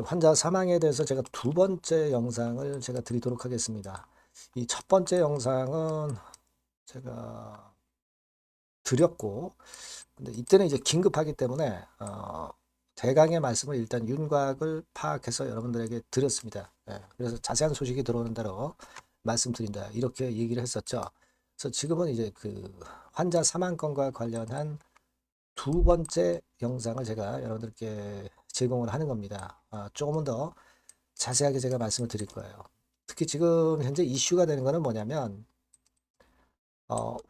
환자 사망에 대해서 제가 두 번째 영상을 제가 드리도록 하겠습니다. 이 첫 번째 영상은 제가 드렸고, 근데 이때는 이제 긴급하기 때문에 대강의 말씀을 일단 윤곽을 파악해서 여러분들에게 드렸습니다. 예, 그래서 자세한 소식이 들어오는 대로 말씀드린다 이렇게 얘기를 했었죠. 그래서 지금은 이제 그 환자 사망건과 관련한 두 번째 영상을 제가 여러분들께 제공을 하는 겁니다. 조금은 더 자세하게 제가 말씀을 드릴 거예요. 특히 지금 현재 이슈가 되는 거는 뭐냐면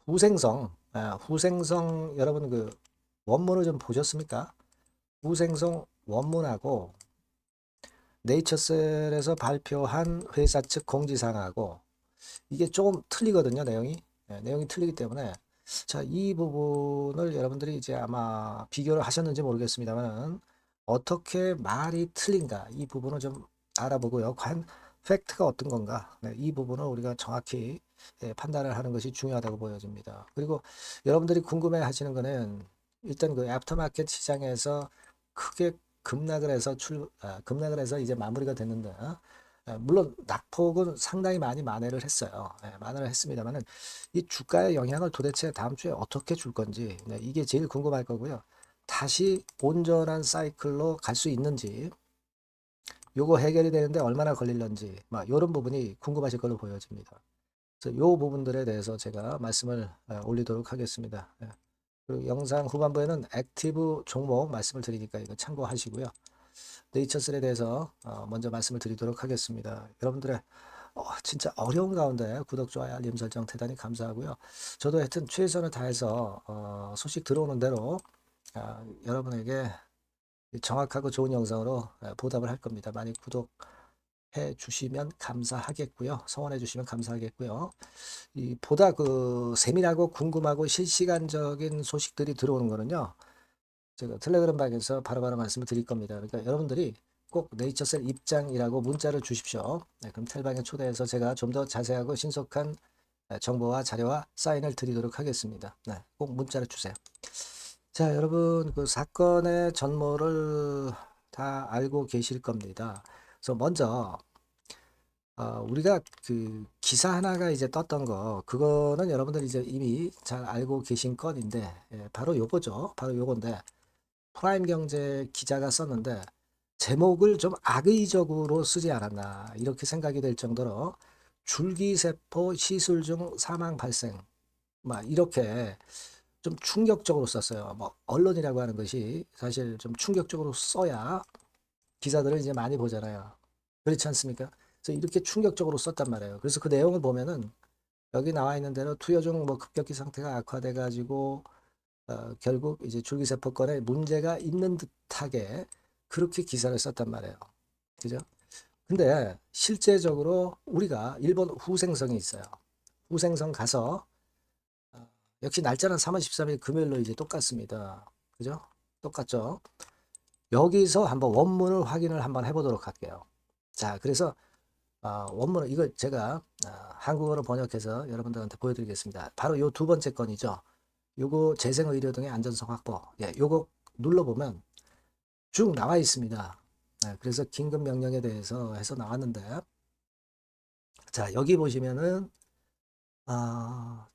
후생성 여러분 그 원문을 좀 보셨습니까? 후생성 원문하고 네이처셀에서 발표한 회사 측 공지사항하고 이게 조금 틀리거든요, 내용이. 내용이 틀리기 때문에 자, 이 부분을 여러분들이 이제 아마 비교를 하셨는지 모르겠습니다만 어떻게 말이 틀린가 이 부분을 좀 알아보고요. 과연 팩트가 어떤 건가? 네, 이 부분을 우리가 정확히 판단을 하는 것이 중요하다고 보여집니다. 그리고 여러분들이 궁금해 하시는 거는 일단 그 애프터마켓 시장에서 크게 급락을 해서 이제 마무리가 됐는데 물론 낙폭은 상당히 많이 만회를 했어요. 만회를 했습니다만은 이 주가의 영향을 도대체 다음 주에 어떻게 줄 건지 이게 제일 궁금할 거고요. 다시 온전한 사이클로 갈 수 있는지 요거 해결이 되는데 얼마나 걸릴런지 막 이런 부분이 궁금하실 걸로 보여집니다. 그래서 요 부분들에 대해서 제가 말씀을 올리도록 하겠습니다. 그리고 영상 후반부에는 액티브 종목 말씀을 드리니까 이거 참고하시고요. 네이처슬에 대해서 먼저 말씀을 드리도록 하겠습니다. 여러분들의 진짜 어려운 가운데 구독, 좋아요, 알림 설정 대단히 감사하고요. 저도 하여튼 최선을 다해서 소식 들어오는 대로 여러분에게 정확하고 좋은 영상으로 보답을 할 겁니다. 많이 구독해 주시면 감사하겠고요. 성원해 주시면 감사하겠고요. 이 보다 그 세밀하고 궁금하고 실시간적인 소식들이 들어오는 거는요. 제가 텔레그램 방에서 바로바로 말씀을 드릴 겁니다. 그러니까 여러분들이 꼭 네이처셀 입장이라고 문자를 주십시오. 네, 그럼 텔방에 초대해서 제가 좀 더 자세하고 신속한 정보와 자료와 사인을 드리도록 하겠습니다. 네, 꼭 문자를 주세요. 자, 여러분 그 사건의 전모를 다 알고 계실 겁니다. 그래서 먼저 우리가 그 기사 하나가 이제 떴던 거 그거는 여러분들 이제 이미 잘 알고 계신 건인데 바로 요거죠. 바로 요건데 프라임 경제 기자가 썼는데 제목을 좀 악의적으로 쓰지 않았나 이렇게 생각이 될 정도로 줄기세포 시술 중 사망 발생 막 이렇게 좀 충격적으로 썼어요. 뭐 언론이라고 하는 것이 사실 좀 충격적으로 써야 기사들을 이제 많이 보잖아요. 그렇지 않습니까? 그래서 이렇게 충격적으로 썼단 말이에요. 그래서 그 내용을 보면은 여기 나와 있는 대로 투여 중 뭐 급격히 상태가 악화돼 가지고 결국 이제 줄기세포권에 문제가 있는 듯하게 그렇게 기사를 썼단 말이에요. 그죠? 근데 실제적으로 우리가 일본 후생성이 있어요. 후생성 가서 역시 날짜는 3월 13일 금요일로 이제 똑같습니다. 그죠? 똑같죠? 여기서 한번 원문을 확인을 한번 해보도록 할게요. 자, 그래서 원문을 이거 제가 한국어로 번역해서 여러분들한테 보여드리겠습니다. 바로 요 두 번째 건이죠. 요거 재생의료 등의 안전성 확보. 예, 요거 눌러보면 쭉 나와 있습니다. 그래서 긴급 명령에 대해서 해서 나왔는데, 자, 여기 보시면은,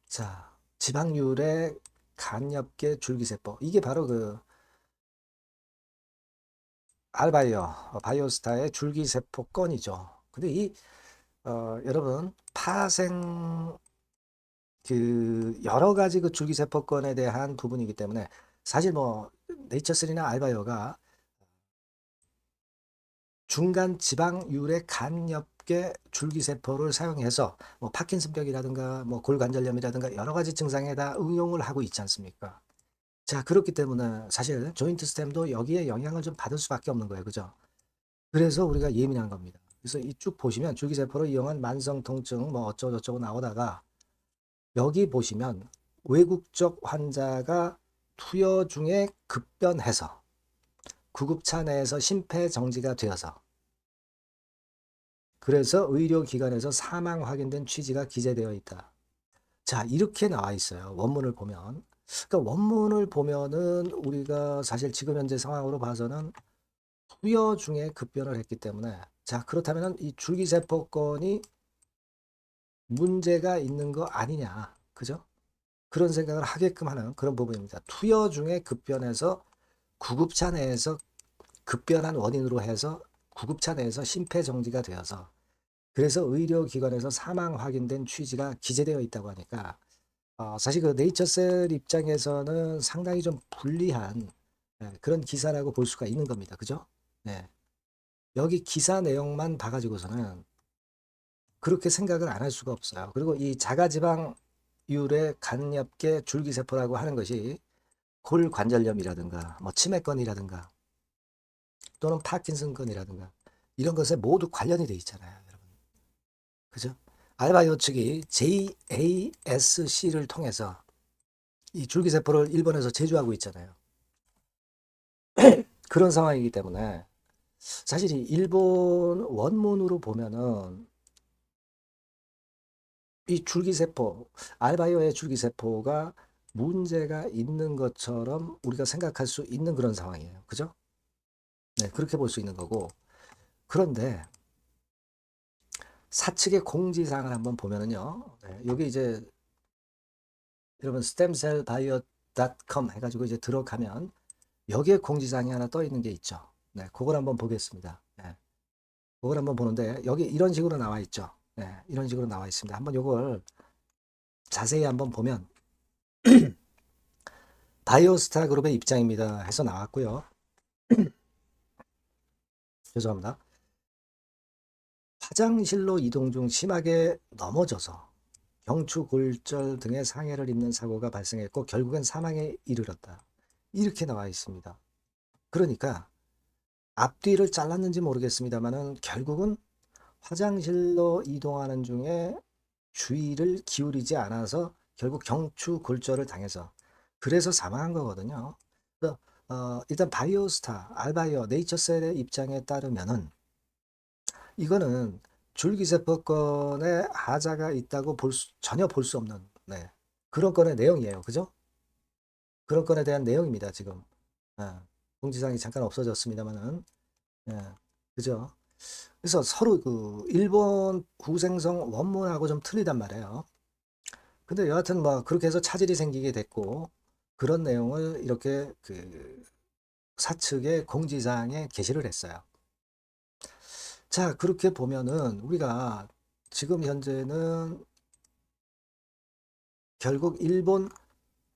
자, 지방률의 간엽계 줄기세포. 이게 바로 그, 알바이오, 바이오스타의 줄기세포 건이죠. 근데 여러분, 여러 가지 그 줄기세포 건에 대한 부분이기 때문에, 사실 뭐, 네이처슬이나 알바이오가 중간 지방율의 간엽계 줄기세포를 사용해서 뭐 파킨슨병이라든가 뭐 골관절염이라든가 여러 가지 증상에 다 응용을 하고 있지 않습니까? 자, 그렇기 때문에 사실 조인트 스템도 여기에 영향을 좀 받을 수밖에 없는 거예요. 그죠? 그래서 우리가 예민한 겁니다. 그래서 이 쭉 보시면 줄기세포를 이용한 만성 통증 뭐 어쩌고저쩌고 나오다가 여기 보시면 외국적 환자가 투여 중에 급변해서 구급차 내에서 심폐정지가 되어서 그래서 의료기관에서 사망 확인된 취지가 기재되어 있다. 자, 이렇게 나와 있어요. 원문을 보면. 그러니까 원문을 보면은 우리가 사실 지금 현재 상황으로 봐서는 투여 중에 급변을 했기 때문에 자 그렇다면 이 줄기세포권이 문제가 있는 거 아니냐 그죠? 그런 생각을 하게끔 하는 그런 부분입니다. 투여 중에 급변해서 구급차 내에서 급변한 원인으로 해서 구급차 내에서 심폐정지가 되어서 그래서 의료기관에서 사망 확인된 취지가 기재되어 있다고 하니까 사실 그 네이처셀 입장에서는 상당히 좀 불리한 그런 기사라고 볼 수가 있는 겁니다. 그죠? 네. 여기 기사 내용만 봐가지고서는 그렇게 생각을 안 할 수가 없어요. 그리고 이 자가지방률의 간엽계 줄기세포라고 하는 것이 골관절염이라든가 뭐 치매건이라든가 또는 파킨슨건이라든가 이런 것에 모두 관련이 돼 있잖아요, 여러분. 그죠? 알바이오 측이 JASC를 통해서 이 줄기세포를 일본에서 제조하고 있잖아요. 그런 상황이기 때문에 사실 이 일본 원문으로 보면은 이 줄기세포, 알바이오의 줄기세포가 문제가 있는 것처럼 우리가 생각할 수 있는 그런 상황이에요. 그죠? 네, 그렇게 볼 수 있는 거고. 그런데 사측의 공지사항을 한번 보면은요. 네, 여기 이제 여러분 stemcellbio.com 해가지고 이제 들어가면 여기에 공지사항이 하나 떠 있는 게 있죠. 네, 그걸 한번 보겠습니다. 네, 그걸 한번 보는데 여기 이런 식으로 나와 있죠. 네, 이런 식으로 나와 있습니다. 한번 요걸 자세히 한번 보면 바이오스타 그룹의 입장입니다 해서 나왔고요. 죄송합니다. 화장실로 이동 중 심하게 넘어져서 경추골절 등의 상해를 입는 사고가 발생했고 결국엔 사망에 이르렀다. 이렇게 나와 있습니다. 그러니까 앞뒤를 잘랐는지 모르겠습니다만은 결국은 화장실로 이동하는 중에 주의를 기울이지 않아서 결국 경추골절을 당해서 그래서 사망한 거거든요. 그래서 일단 바이오스타, 알바이오, 네이처셀의 입장에 따르면은 이거는 줄기세포권에 하자가 있다고 전혀 볼 수 없는 네, 그런 건의 내용이에요. 그죠? 그런 건에 대한 내용입니다. 지금 공지사항이 잠깐 없어졌습니다만은 그죠? 그래서 서로 그 일본 구생성 원문하고 좀 틀리단 말이에요. 근데 여하튼 뭐 그렇게 해서 차질이 생기게 됐고 그런 내용을 이렇게 그 사측의 공지사항에 게시를 했어요. 자, 그렇게 보면은 우리가 지금 현재는 결국 일본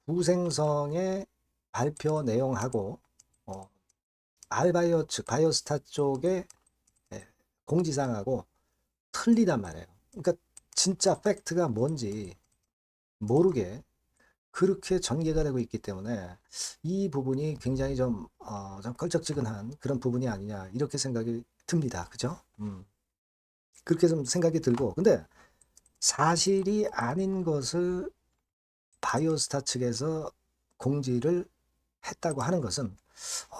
구생성의 발표 내용하고 어, 알바이오 측, 바이오스타 쪽의 공지사항하고 틀리단 말이에요. 그러니까 진짜 팩트가 뭔지 모르게 그렇게 전개가 되고 있기 때문에 이 부분이 굉장히 좀 걸쩍지근한 그런 부분이 아니냐 이렇게 생각이 듭니다. 그죠? 그렇게 좀 생각이 들고 근데 사실이 아닌 것을 바이오스타 측에서 공지를 했다고 하는 것은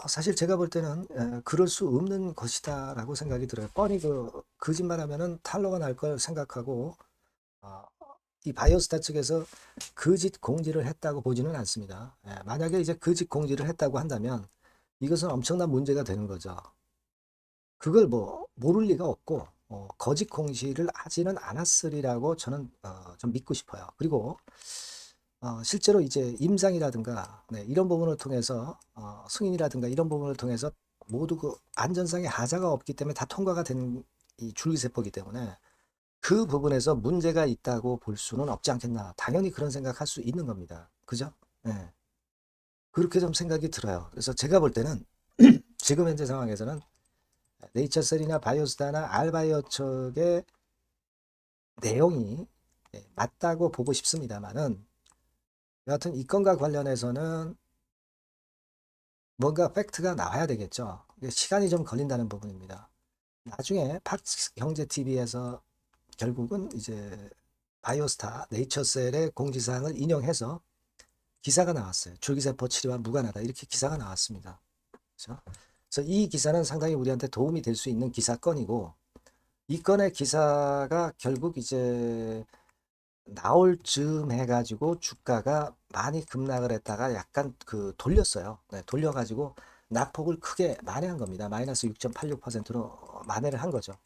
사실 제가 볼 때는 그럴 수 없는 것이다라고 생각이 들어요. 뻔히 거짓말하면은 탄로가 날 걸 생각하고 어, 이 바이오스타 측에서 거짓 공지를 했다고 보지는 않습니다. 만약에 이제 거짓 공지를 했다고 한다면 이것은 엄청난 문제가 되는 거죠. 그걸 뭐 모를 리가 없고 거짓 공시를 하지는 않았으리라고 저는 좀 믿고 싶어요. 그리고 실제로 이제 임상이라든가 이런 부분을 통해서 승인이라든가 이런 부분을 통해서 모두 그 안전상의 하자가 없기 때문에 다 통과가 된 이 줄기세포이기 때문에 그 부분에서 문제가 있다고 볼 수는 없지 않겠나. 당연히 그런 생각할 수 있는 겁니다. 그죠? 네. 그렇게 좀 생각이 들어요. 그래서 제가 볼 때는 지금 현재 상황에서는 네이처셀이나 바이오스타나 알바이오 쪽의 내용이 맞다고 보고 싶습니다만은 여하튼 이 건과 관련해서는 뭔가 팩트가 나와야 되겠죠. 시간이 좀 걸린다는 부분입니다. 나중에 팍스 경제 TV에서 결국은 이제 바이오스타, 네이처셀의 공지사항을 인용해서 기사가 나왔어요. 줄기세포 치료와 무관하다 이렇게 기사가 나왔습니다. 그렇죠? 그래서 이 기사는 상당히 우리한테 도움이 될 수 있는 기사건이고 이 건의 기사가 결국 이제 나올 즈음 해가지고 주가가 많이 급락을 했다가 약간 돌렸어요. 네, 돌려가지고 낙폭을 크게 만회한 겁니다. 마이너스 6.86%로 만회를 한 거죠.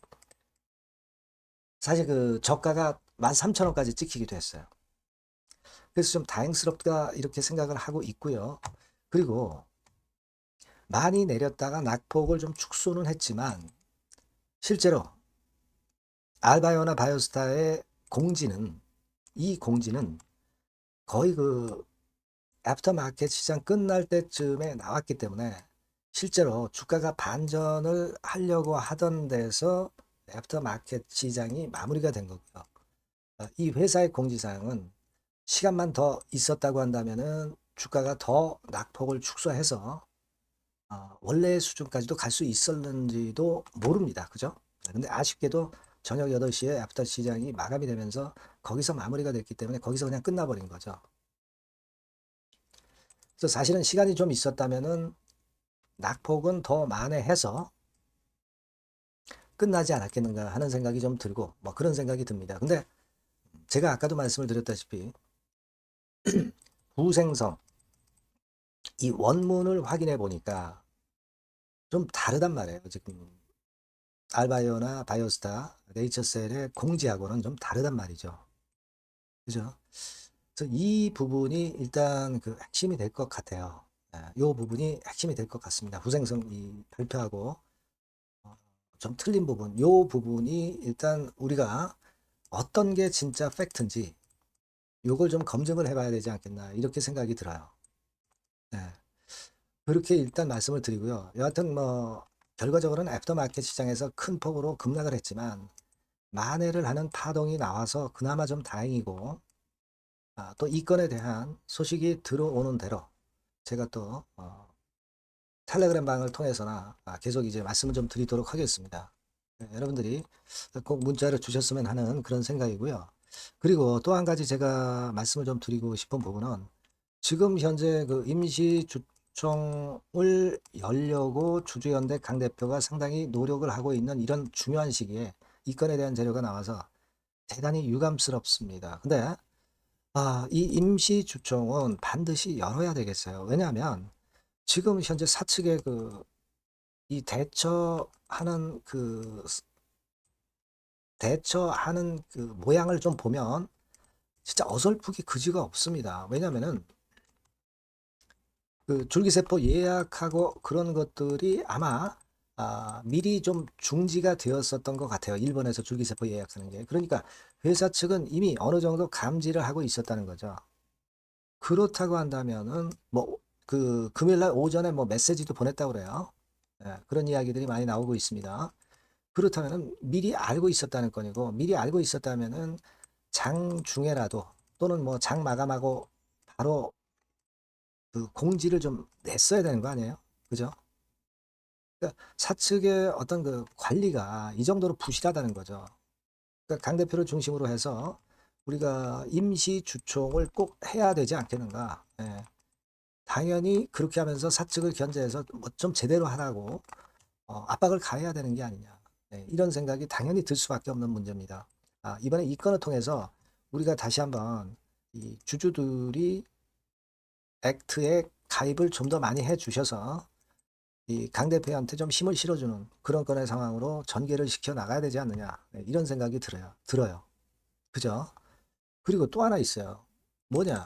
사실 그 저가가 13,000원까지 찍히기도 했어요. 그래서 좀 다행스럽다 이렇게 생각을 하고 있고요. 그리고 많이 내렸다가 낙폭을 좀 축소는 했지만 실제로 알바이오나 바이오스타의 공지는 이 공지는 거의 그 애프터마켓 시장 끝날 때쯤에 나왔기 때문에 실제로 주가가 반전을 하려고 하던 데서 애프터마켓 시장이 마무리가 된 거고요. 이 회사의 공지사항은 시간만 더 있었다고 한다면은 주가가 더 낙폭을 축소해서 원래 수준까지도 갈 수 있었는지도 모릅니다. 그죠? 근데 아쉽게도 저녁 8시에 애프터 시장이 마감이 되면서 거기서 마무리가 됐기 때문에 거기서 그냥 끝나버린 거죠. 그래서 사실은 시간이 좀 있었다면은 낙폭은 더 만회해서 끝나지 않았겠는가 하는 생각이 좀 들고 뭐 그런 생각이 듭니다. 근데 제가 아까도 말씀을 드렸다시피 부생성 이 원문을 확인해 보니까 좀 다르단 말이에요. 지금 알바이오나 바이오스타, 네이처셀의 공지하고는 좀 다르단 말이죠. 그죠? 그래서 이 부분이 일단 그 핵심이 될 것 같아요. 이 부분이 핵심이 될 것 같습니다. 후생성 이 발표하고 좀 틀린 부분, 이 부분이 일단 우리가 어떤 게 진짜 팩트인지 요걸 좀 검증을 해봐야 되지 않겠나 이렇게 생각이 들어요. 네. 그렇게 일단 말씀을 드리고요. 여하튼 뭐 결과적으로는 애프터마켓 시장에서 큰 폭으로 급락을 했지만 만회를 하는 파동이 나와서 그나마 좀 다행이고 또 이 건에 대한 소식이 들어오는 대로 제가 또 텔레그램 방을 통해서나 계속 이제 말씀을 좀 드리도록 하겠습니다. 네, 여러분들이 꼭 문자를 주셨으면 하는 그런 생각이고요. 그리고 또 한 가지 제가 말씀을 좀 드리고 싶은 부분은 지금 현재 그 임시주총을 열려고 주주연대 강 대표가 상당히 노력을 하고 있는 이런 중요한 시기에 이 건에 대한 자료가 나와서 대단히 유감스럽습니다. 근데 이 임시주총은 반드시 열어야 되겠어요. 왜냐하면 지금 현재 사측의 그 이 대처하는 그 모양을 좀 보면 진짜 어설프기 그지가 없습니다. 왜냐면은 그 줄기세포 예약하고 그런 것들이 아마 미리 좀 중지가 되었었던 것 같아요. 일본에서 줄기세포 예약하는 게. 그러니까 회사 측은 이미 어느 정도 감지를 하고 있었다는 거죠. 그렇다고 한다면은 뭐 그 금요일 날 오전에 뭐 메시지도 보냈다고 그래요. 그런 이야기들이 많이 나오고 있습니다. 그렇다면은 미리 알고 있었다는 건이고 미리 알고 있었다면은 장 중에라도 또는 뭐 장 마감하고 바로 그 공지를 좀 냈어야 되는 거 아니에요? 그죠? 그러니까 사측의 어떤 그 관리가 이 정도로 부실하다는 거죠. 그러니까 강 대표를 중심으로 해서 우리가 임시 주총을 꼭 해야 되지 않겠는가? 당연히 그렇게 하면서 사측을 견제해서 뭐 좀 제대로 하라고 압박을 가해야 되는 게 아니냐. 이런 생각이 당연히 들 수밖에 없는 문제입니다. 이번에 이 건을 통해서 우리가 다시 한번 이 주주들이 액트에 가입을 좀 더 많이 해 주셔서 이 강 대표한테 좀 힘을 실어주는 그런 건의 상황으로 전개를 시켜 나가야 되지 않느냐. 이런 생각이 들어요. 그죠? 그리고 또 하나 있어요. 뭐냐?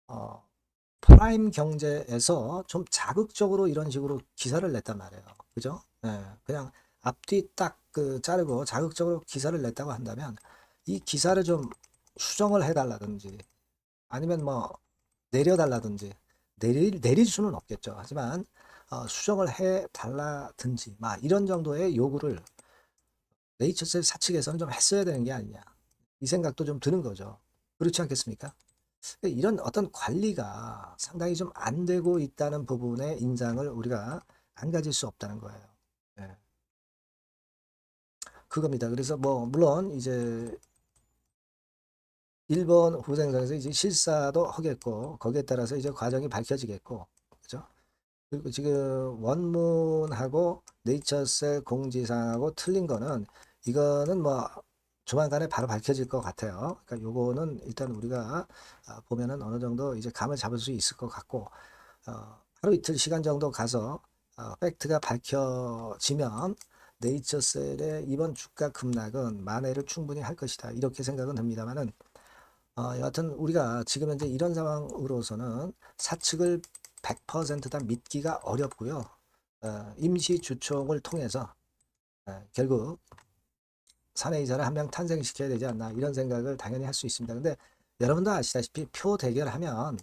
어, 프라임 경제에서 좀 자극적으로 이런 식으로 기사를 냈단 말이에요. 그죠? 그냥 앞뒤 딱 그 자르고 자극적으로 기사를 냈다고 한다면 이 기사를 좀 수정을 해달라든지 아니면 뭐 내려달라든지 내릴 수는 없겠죠. 하지만 수정을 해달라든지 막 이런 정도의 요구를 네이처셀 사측에서는 좀 했어야 되는 게 아니냐. 이 생각도 좀 드는 거죠. 그렇지 않겠습니까? 이런 어떤 관리가 상당히 좀 안 되고 있다는 부분의 인상을 우리가 안 가질 수 없다는 거예요. 네. 그겁니다. 그래서 뭐 물론 이제 일본 후생성에서 이제 실사도 하겠고 거기에 따라서 이제 과정이 밝혀지겠고 그죠? 그리고 지금 원문하고 네이처셀 공지사항하고 틀린 거는 이거는 뭐 조만간에 바로 밝혀질 것 같아요. 그러니까 요거는 일단 우리가 보면은 어느 정도 이제 감을 잡을 수 있을 것 같고 하루 이틀 시간 정도 가서 팩트가 밝혀지면 네이처셀의 이번 주가 급락은 만회를 충분히 할 것이다. 이렇게 생각은 합니다만은 여하튼 우리가 지금 현재 이런 상황으로서는 사측을 100%다 믿기가 어렵고요. 임시 주총을 통해서 결국 사내이사를 한 명 탄생시켜야 되지 않나 이런 생각을 당연히 할 수 있습니다. 근데 여러분도 아시다시피 표 대결하면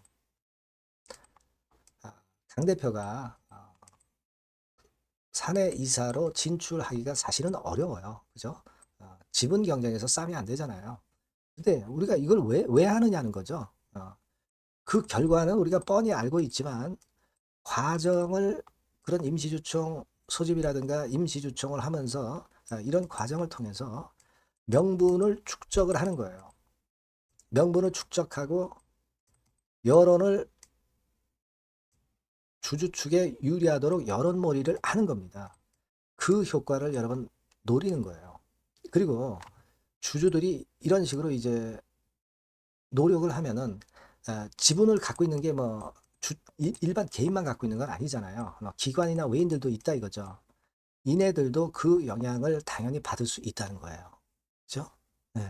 강 대표가 사내이사로 진출하기가 사실은 어려워요. 그죠? 지분 경쟁에서 싸면 안 되잖아요. 근데 우리가 이걸 왜 하느냐는 거죠. 그 결과는 우리가 뻔히 알고 있지만 과정을 그런 임시주총 소집이라든가 임시주총을 하면서 이런 과정을 통해서 명분을 축적을 하는 거예요. 명분을 축적하고 여론을 주주 측에 유리하도록 여론몰이를 하는 겁니다. 그 효과를 여러분 노리는 거예요. 그리고 주주들이 이런 식으로 이제 노력을 하면은 지분을 갖고 있는 게 뭐 일반 개인만 갖고 있는 건 아니잖아요. 기관이나 외인들도 있다 이거죠. 이네들도 그 영향을 당연히 받을 수 있다는 거예요. 그렇죠? 네.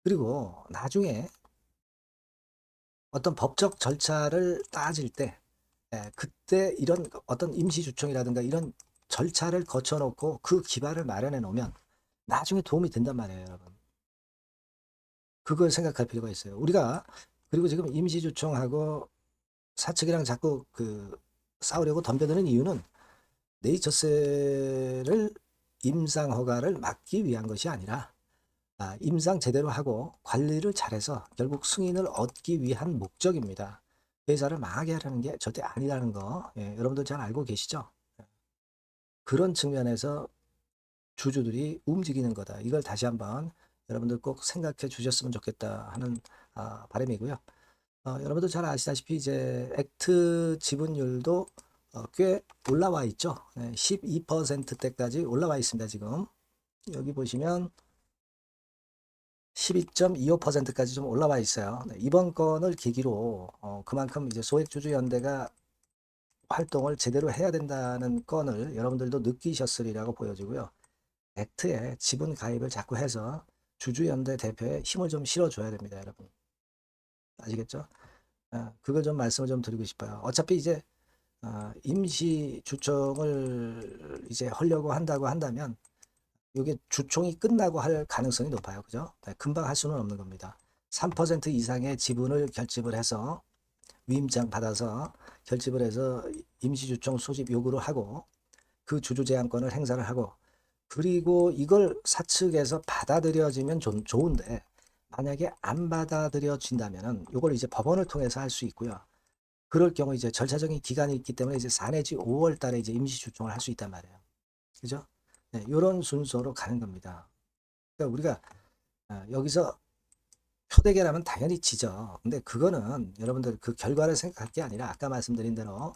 그리고 나중에 어떤 법적 절차를 따질 때 그때 이런 어떤 임시주총이라든가 이런 절차를 거쳐놓고 그 기반을 마련해 놓으면 나중에 도움이 된단 말이에요, 여러분. 그걸 생각할 필요가 있어요. 우리가 그리고 지금 임시주총하고 사측이랑 자꾸 그 싸우려고 덤벼드는 이유는 네이처셀을 임상 허가를 막기 위한 것이 아니라 임상 제대로 하고 관리를 잘해서 결국 승인을 얻기 위한 목적입니다. 회사를 망하게 하려는 게 절대 아니라는 거 여러분들 잘 알고 계시죠? 그런 측면에서 주주들이 움직이는 거다. 이걸 다시 한번 여러분들 꼭 생각해 주셨으면 좋겠다 하는 바람이고요. 여러분들 잘 아시다시피 이제 액트 지분율도 꽤 올라와 있죠. 12%대까지 올라와 있습니다. 지금 여기 보시면 12.25%까지 좀 올라와 있어요. 네, 이번 건을 계기로 그만큼 이제 소액주주연대가 활동을 제대로 해야 된다는 건을 여러분들도 느끼셨으리라고 보여지고요. 액트에 지분 가입을 자꾸 해서 주주연대 대표에 힘을 좀 실어줘야 됩니다, 여러분. 아시겠죠? 그걸 좀 말씀을 좀 드리고 싶어요. 어차피 이제 임시 주총을 이제 하려고 한다고 한다면 이게 주총이 끝나고 할 가능성이 높아요. 그죠? 네, 금방 할 수는 없는 겁니다. 3% 이상의 지분을 결집을 해서 위임장 받아서 결집을 해서 임시주총 소집 요구를 하고 그 주주 제한권을 행사를 하고 그리고 이걸 사측에서 받아들여지면 좋은데 만약에 안 받아들여진다면은 이걸 이제 법원을 통해서 할 수 있고요. 그럴 경우 이제 절차적인 기간이 있기 때문에 이제 4 내지 5월 달에 이제 임시주총을 할 수 있단 말이에요. 그죠? 네, 이런 순서로 가는 겁니다. 그러니까 우리가 여기서 표대결하면 당연히 지죠. 근데 그거는 여러분들 그 결과를 생각할 게 아니라 아까 말씀드린 대로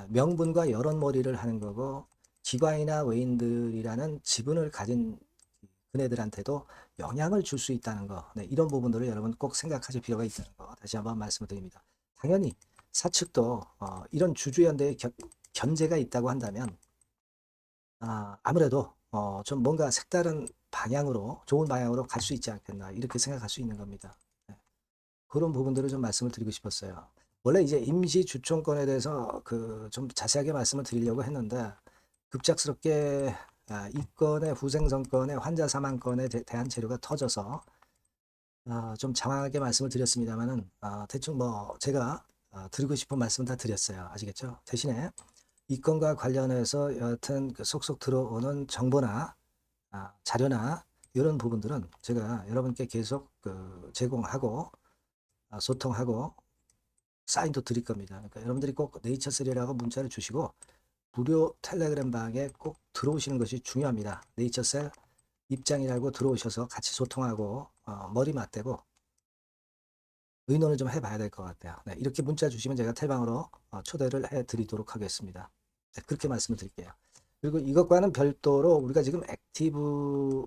명분과 여론몰이를 하는 거고 기관이나 외인들이라는 지분을 가진 그네들한테도 영향을 줄 수 있다는 거. 네, 이런 부분들을 여러분 꼭 생각하실 필요가 있다는 거 다시 한번 말씀을 드립니다. 당연히 사측도 이런 주주연대의 견제가 있다고 한다면 아무래도 좀 뭔가 색다른 방향으로 좋은 방향으로 갈 수 있지 않겠나 이렇게 생각할 수 있는 겁니다. 네. 그런 부분들을 좀 말씀을 드리고 싶었어요. 원래 이제 임시 주총권에 대해서 그 좀 자세하게 말씀을 드리려고 했는데 급작스럽게 이 건의 후생성건의 환자 사망건에 대한 재료가 터져서 좀 장황하게 말씀을 드렸습니다만은 대충 뭐 제가 드리고 싶은 말씀은 다 드렸어요. 아시겠죠? 대신에 이 건과 관련해서 여하튼 그 속속 들어오는 정보나 자료나 이런 부분들은 제가 여러분께 계속 그 제공하고 소통하고 사인도 드릴 겁니다. 그러니까 여러분들이 꼭 네이처셀이라고 문자를 주시고 무료 텔레그램 방에 꼭 들어오시는 것이 중요합니다. 네이처셀 입장이라고 들어오셔서 같이 소통하고 머리 맞대고 의논을 좀 해봐야 될 것 같아요. 네, 이렇게 문자 주시면 제가 텔방으로 초대를 해드리도록 하겠습니다. 네, 그렇게 말씀을 드릴게요. 그리고 이것과는 별도로 우리가 지금 액티브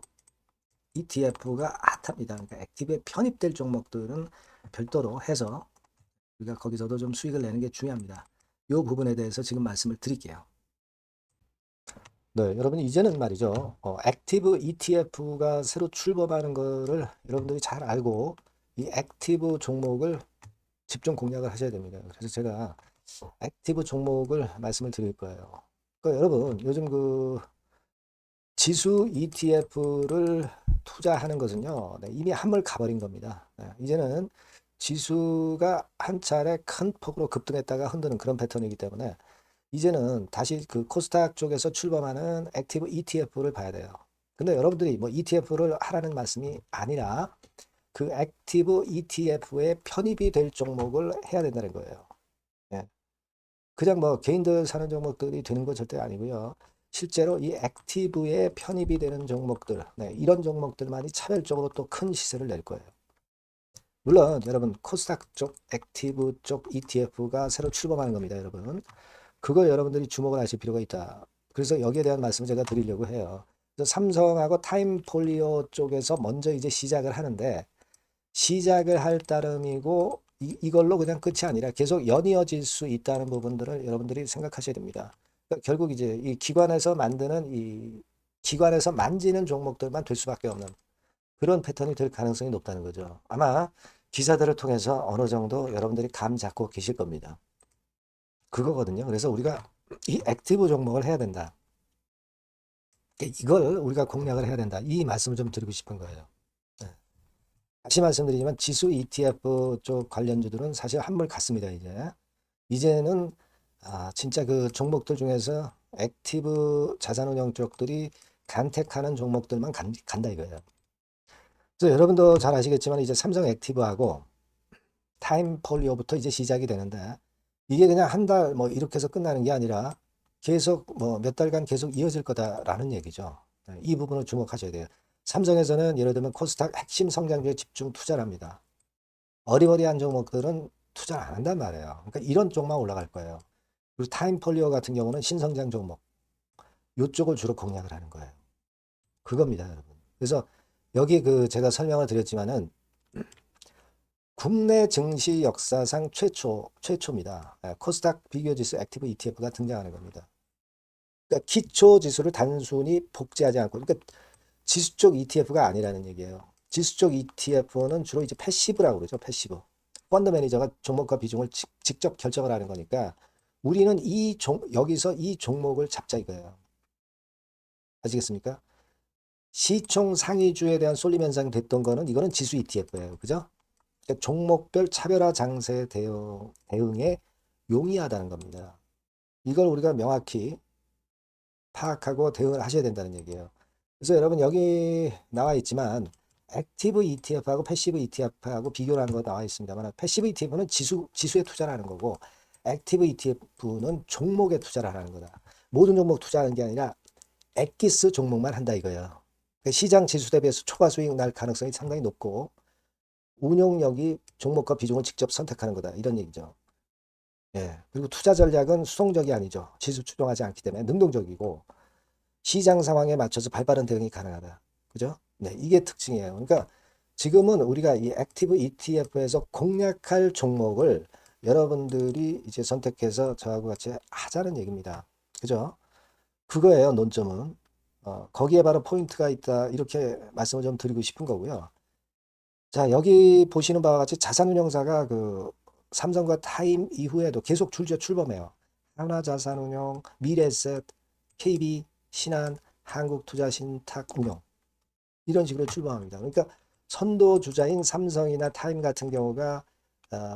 ETF가 핫합니다. 그러니까 액티브에 편입될 종목들은 별도로 해서 우리가 거기서도 좀 수익을 내는 게 중요합니다. 이 부분에 대해서 지금 말씀을 드릴게요. 네, 여러분 이제는 말이죠. 액티브 ETF가 새로 출범하는 거를 여러분들이 잘 알고 이 액티브 종목을 집중 공략을 하셔야 됩니다. 그래서 제가 액티브 종목을 말씀을 드릴 거예요. 그러니까 여러분 요즘 그 지수 ETF를 투자하는 것은요, 네, 이미 한물 가버린 겁니다. 네, 이제는 지수가 한 차례 큰 폭으로 급등했다가 흔드는 그런 패턴이기 때문에 이제는 다시 그 코스닥 쪽에서 출범하는 액티브 ETF를 봐야 돼요. 근데 여러분들이 뭐 ETF를 하라는 말씀이 아니라 그 액티브 ETF에 편입이 될 종목을 해야 된다는 거예요. 예. 그냥 뭐 개인들 사는 종목들이 되는 건 절대 아니고요. 실제로 이 액티브에 편입이 되는 종목들, 네, 이런 종목들만이 차별적으로 또 큰 시세를 낼 거예요. 물론 여러분 코스닥 쪽 액티브 쪽 ETF가 새로 출범하는 겁니다, 여러분. 그걸 여러분들이 주목을 하실 필요가 있다. 그래서 여기에 대한 말씀을 제가 드리려고 해요. 그래서 삼성하고 타임폴리오 쪽에서 먼저 이제 시작을 하는데 시작을 할 따름이고 이걸로 그냥 끝이 아니라 계속 연이어질 수 있다는 부분들을 여러분들이 생각하셔야 됩니다. 그러니까 결국 이제 이 기관에서 만드는 이 기관에서 만지는 종목들만 될 수밖에 없는 그런 패턴이 될 가능성이 높다는 거죠. 아마 기사들을 통해서 어느 정도 여러분들이 감 잡고 계실 겁니다. 그거거든요. 그래서 우리가 이 액티브 종목을 해야 된다. 그러니까 이걸 우리가 공략을 해야 된다. 이 말씀을 좀 드리고 싶은 거예요. 네. 다시 말씀드리지만 지수 ETF 쪽 관련주들은 사실 한물 갔습니다. 이제는 진짜 그 종목들 중에서 액티브 자산운용 쪽들이 간택하는 종목들만 간다 이거예요. 그래서 여러분도 잘 아시겠지만 이제 삼성 액티브하고 타임폴리오부터 이제 시작이 되는데 이게 그냥 한 달 뭐 이렇게 해서 끝나는 게 아니라 계속 뭐 몇 달간 계속 이어질 거다라는 얘기죠. 네, 이 부분을 주목하셔야 돼요. 삼성에서는 예를 들면 코스닥 핵심 성장주에 집중 투자를 합니다. 어리버리한 종목들은 투자를 안 한단 말이에요. 그러니까 이런 쪽만 올라갈 거예요. 그리고 타임폴리오 같은 경우는 신성장 종목 이쪽을 주로 공략을 하는 거예요. 그겁니다, 여러분. 그래서 여기 그 제가 설명을 드렸지만은 국내 증시 역사상 최초입니다. 코스닥 비교지수 액티브 ETF가 등장하는 겁니다. 그러니까 기초 지수를 단순히 복제하지 않고, 그러니까 지수 쪽 ETF가 아니라는 얘기예요. 지수 쪽 ETF는 주로 이제 패시브라고 그러죠. 패시브. 펀드 매니저가 종목과 비중을 직접 결정을 하는 거니까 우리는 여기서 이 종목을 잡자 이거예요. 아시겠습니까? 시총 상위주에 대한 쏠림 현상이 됐던 거는 이거는 지수 ETF예요. 그죠? 그러니까 종목별 차별화 장세 대응에 용이하다는 겁니다. 이걸 우리가 명확히 파악하고 대응을 하셔야 된다는 얘기예요. 그래서 여러분 여기 나와 있지만 액티브 ETF하고 패시브 ETF하고 비교를 한 거 나와 있습니다만 패시브 ETF는 지수에 투자를 하는 거고 액티브 ETF는 종목에 투자를 하는 거다. 모든 종목 투자하는 게 아니라 엑기스 종목만 한다 이거예요. 그러니까 시장 지수 대비해서 초과 수익 날 가능성이 상당히 높고 운용력이 종목과 비중을 직접 선택하는 거다. 이런 얘기죠. 예. 그리고 투자 전략은 수동적이 아니죠. 지수 추종하지 않기 때문에 능동적이고 시장 상황에 맞춰서 발빠른 대응이 가능하다. 그죠? 네, 이게 특징이에요. 그러니까 지금은 우리가 이 액티브 ETF에서 공략할 종목을 여러분들이 이제 선택해서 저하고 같이 하자는 얘기입니다. 그죠? 그거예요, 논점은. 거기에 바로 포인트가 있다. 이렇게 말씀을 좀 드리고 싶은 거고요. 자, 여기 보시는 바와 같이 자산운용사가 그 삼성과 타임 이후에도 계속 출범해요. 하나자산운용, 미래에셋, KB, 신한, 한국투자신탁운용 이런 식으로 출범합니다. 그러니까 선도주자인 삼성이나 타임 같은 경우가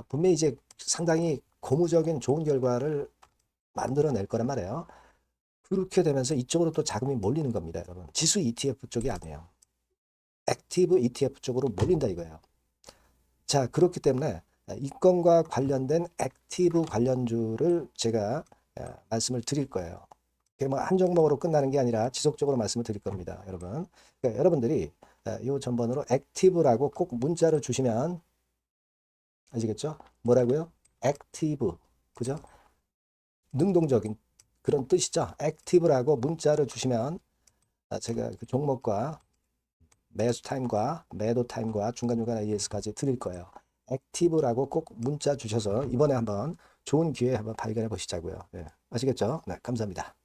분명히 이제 상당히 고무적인 좋은 결과를 만들어낼 거란 말이에요. 그렇게 되면서 이쪽으로 또 자금이 몰리는 겁니다, 여러분. 지수 ETF 쪽이 아니에요. 액티브 ETF 쪽으로 몰린다 이거예요. 자, 그렇기 때문에 이건과 관련된 액티브 관련주를 제가 말씀을 드릴 거예요. 그게 뭐 한 종목으로 끝나는 게 아니라 지속적으로 말씀을 드릴 겁니다, 여러분. 그러니까 여러분들이 이 전번으로 액티브라고 꼭 문자를 주시면 아시겠죠? 뭐라고요? 액티브. 그죠? 능동적인 그런 뜻이죠. 액티브라고 문자를 주시면 제가 그 종목과 매수 타임과 매도 타임과 중간중간 AS까지 드릴 거예요. 액티브라고 꼭 문자 주셔서 이번에 한번 좋은 기회 한번 발견해 보시자고요. 예, 아시겠죠? 네, 감사합니다.